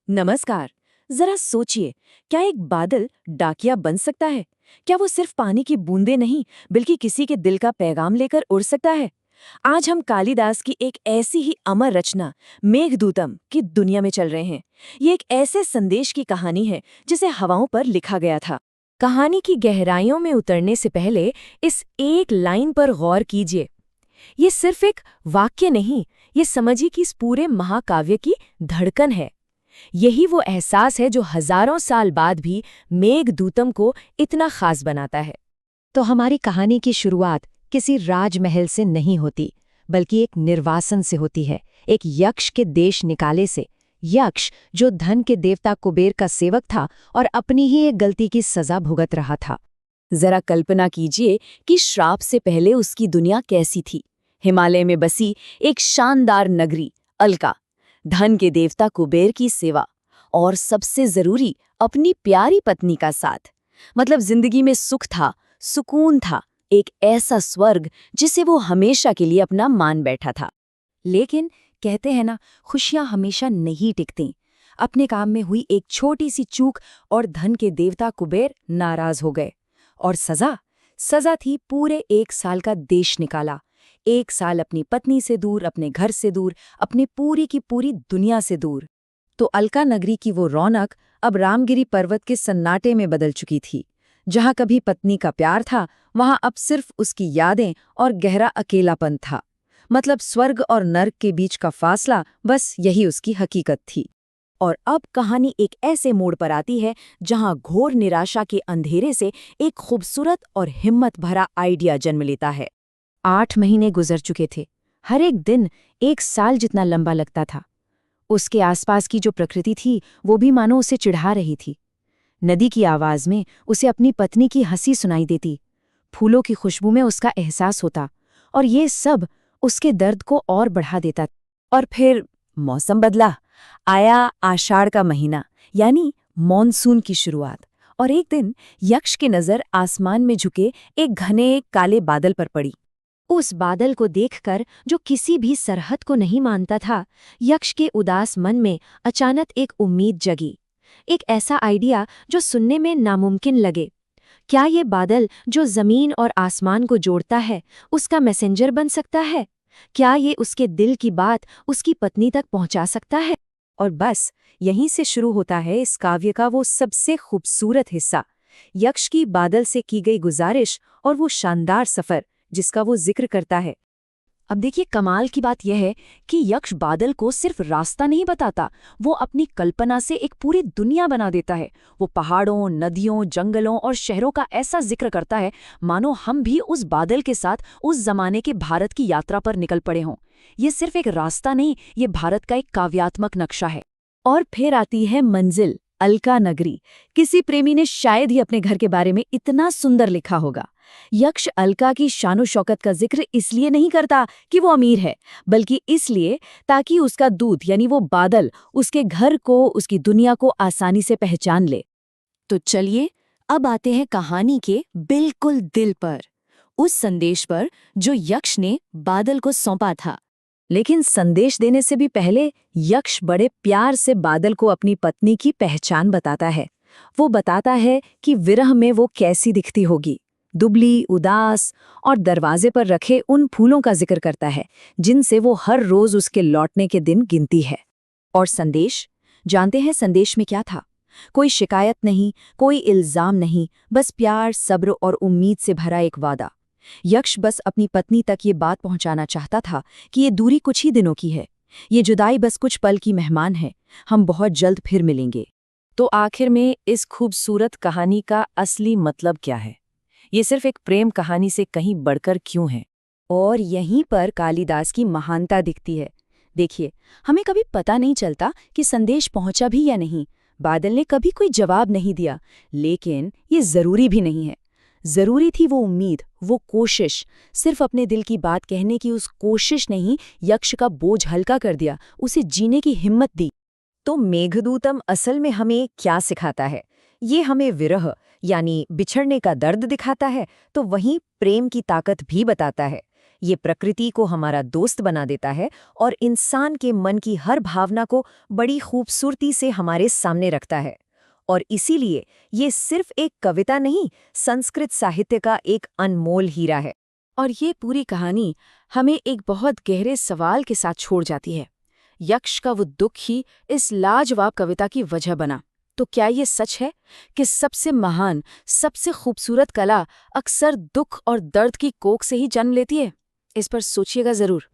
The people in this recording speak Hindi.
नमस्कार। जरा सोचिए, क्या एक बादल डाकिया बन सकता है? क्या वो सिर्फ पानी की बूंदें नहीं, बल्कि किसी के दिल का पैगाम लेकर उड़ सकता है? आज हम कालिदास की एक ऐसी ही अमर रचना मेघदूतम की दुनिया में चल रहे हैं। ये एक ऐसे संदेश की कहानी है जिसे हवाओं पर लिखा गया था। कहानी की गहराइयों में उतरने से पहले इस एक लाइन पर गौर कीजिए। ये सिर्फ एक वाक्य नहीं, ये समझिए कि इस पूरे महाकाव्य की धड़कन है। यही वो एहसास है जो हजारों साल बाद भी मेघदूतम को इतना खास बनाता है। तो हमारी कहानी की शुरुआत किसी राजमहल से नहीं होती, बल्कि एक निर्वासन से होती है, एक यक्ष के देश निकाले से। यक्ष जो धन के देवता कुबेर का सेवक था और अपनी ही एक गलती की सजा भुगत रहा था। जरा कल्पना कीजिए कि श्राप से पहले उसकी दुनिया कैसी थी। हिमालय में बसी एक शानदार नगरी अलका, धन के देवता कुबेर की सेवा और सबसे जरूरी अपनी प्यारी पत्नी का साथ। मतलब जिंदगी में सुख था, सुकून था, एक ऐसा स्वर्ग जिसे वो हमेशा के लिए अपना मान बैठा था। लेकिन कहते हैं ना, खुशियां हमेशा नहीं टिकती। अपने काम में हुई एक छोटी सी चूक और धन के देवता कुबेर नाराज हो गए। और सजा थी पूरे 1 साल का देश निकाला। 1 साल अपनी पत्नी से दूर, अपने घर से दूर, अपनी पूरी की पूरी दुनिया से दूर। तो अलका नगरी की वो रौनक अब रामगिरी पर्वत के सन्नाटे में बदल चुकी थी। जहां कभी पत्नी का प्यार था, वहां अब सिर्फ उसकी यादें और गहरा अकेलापन था। मतलब स्वर्ग और नर्क के बीच का फासला, बस यही उसकी हकीकत थी। और अब कहानी एक ऐसे मोड़ पर आती है जहां घोर निराशा के अंधेरे से एक खूबसूरत और हिम्मत भरा आइडिया जन्म लेता है। 8 महीने गुजर चुके थे। हर एक दिन 1 साल जितना लंबा लगता था। उसके आसपास की जो प्रकृति थी, वो भी मानो उसे चिढ़ा रही थी। नदी की आवाज में उसे अपनी पत्नी की हंसी सुनाई देती, फूलों की खुशबू में उसका एहसास होता, और ये सब उसके दर्द को और बढ़ा देता। और फिर मौसम बदला। आया आषाढ़ का महीना, यानी मॉनसून की शुरुआत। और एक दिन यक्ष की नजर आसमान में झुके एक घने काले बादल पर पड़ी। उस बादल को देखकर, जो किसी भी सरहद को नहीं मानता था, यक्ष के उदास मन में अचानक एक उम्मीद जगी। एक ऐसा आइडिया जो सुनने में नामुमकिन लगे। क्या ये बादल जो जमीन और आसमान को जोड़ता है, उसका मैसेंजर बन सकता है? क्या ये उसके दिल की बात उसकी पत्नी तक पहुंचा सकता है? और बस यहीं से शुरू होता है इस काव्य का वो सबसे खूबसूरत हिस्सा, यक्ष की बादल से की गई गुजारिश और वो शानदार सफर जिसका वो जिक्र करता है। अब देखिए, कमाल की बात यह है कि यक्ष बादल को सिर्फ रास्ता नहीं बताता, वो अपनी कल्पना से एक पूरी दुनिया बना देता है। वो पहाड़ों, नदियों, जंगलों और शहरों का ऐसा जिक्र करता है मानो हम भी उस बादल के साथ उस जमाने के भारत की यात्रा पर निकल पड़े हों। ये सिर्फ एक रास्ता नहीं, ये भारत का एक काव्यात्मक नक्शा है। और फिर आती है मंजिल, अलका नगरी। किसी प्रेमी ने शायद ही अपने घर के बारे में इतना सुंदर लिखा होगा। यक्ष अलका की शानो शौकत का जिक्र इसलिए नहीं करता कि वो अमीर है, बल्कि इसलिए ताकि उसका दूत यानी वो बादल उसके घर को, उसकी दुनिया को आसानी से पहचान ले। तो चलिए अब आते हैं कहानी के बिल्कुल दिल पर, उस संदेश पर जो यक्ष ने बादल को सौंपा था। लेकिन संदेश देने से भी पहले यक्ष बड़े प्यार से बादल को अपनी पत्नी की पहचान बताता है। वो बताता है कि विरह में वो कैसी दिखती होगी, दुबली, उदास, और दरवाजे पर रखे उन फूलों का जिक्र करता है जिनसे वो हर रोज उसके लौटने के दिन गिनती है। और संदेश, जानते हैं संदेश में क्या था? कोई शिकायत नहीं, कोई इल्जाम नहीं, बस प्यार, सब्र और उम्मीद से भरा एक वादा। यक्ष बस अपनी पत्नी तक ये बात पहुंचाना चाहता था कि ये दूरी कुछ ही दिनों की है, ये जुदाई बस कुछ पल की मेहमान है, हम बहुत जल्द फिर मिलेंगे। तो आखिर में इस खूबसूरत कहानी का असली मतलब क्या है? ये सिर्फ एक प्रेम कहानी से कहीं बढ़कर क्यों है? और यहीं पर कालिदास की महानता दिखती है। देखिए, हमें कभी पता नहीं चलता कि संदेश पहुंचा भी या नहीं। बादल ने कभी कोई जवाब नहीं दिया, लेकिन ये जरूरी भी नहीं है। जरूरी थी वो उम्मीद, वो कोशिश। सिर्फ अपने दिल की बात कहने की उस कोशिश ने ही यक्ष का बोझ हल्का कर दिया, उसे जीने की हिम्मत दी। तो मेघदूतम असल में हमें क्या सिखाता है? ये हमें विरह यानी बिछड़ने का दर्द दिखाता है, तो वहीं प्रेम की ताकत भी बताता है। ये प्रकृति को हमारा दोस्त बना देता है और इंसान के मन की हर भावना को बड़ी खूबसूरती से हमारे सामने रखता है। और इसीलिए ये सिर्फ एक कविता नहीं, संस्कृत साहित्य का एक अनमोल हीरा है। और ये पूरी कहानी हमें एक बहुत गहरे सवाल के साथ छोड़ जाती है। यक्ष का वो दुख ही इस लाजवाब कविता की वजह बना। तो क्या ये सच है कि सबसे महान, सबसे खूबसूरत कला अक्सर दुख और दर्द की कोख से ही जन्म लेती है? इस पर सोचिएगा जरूर।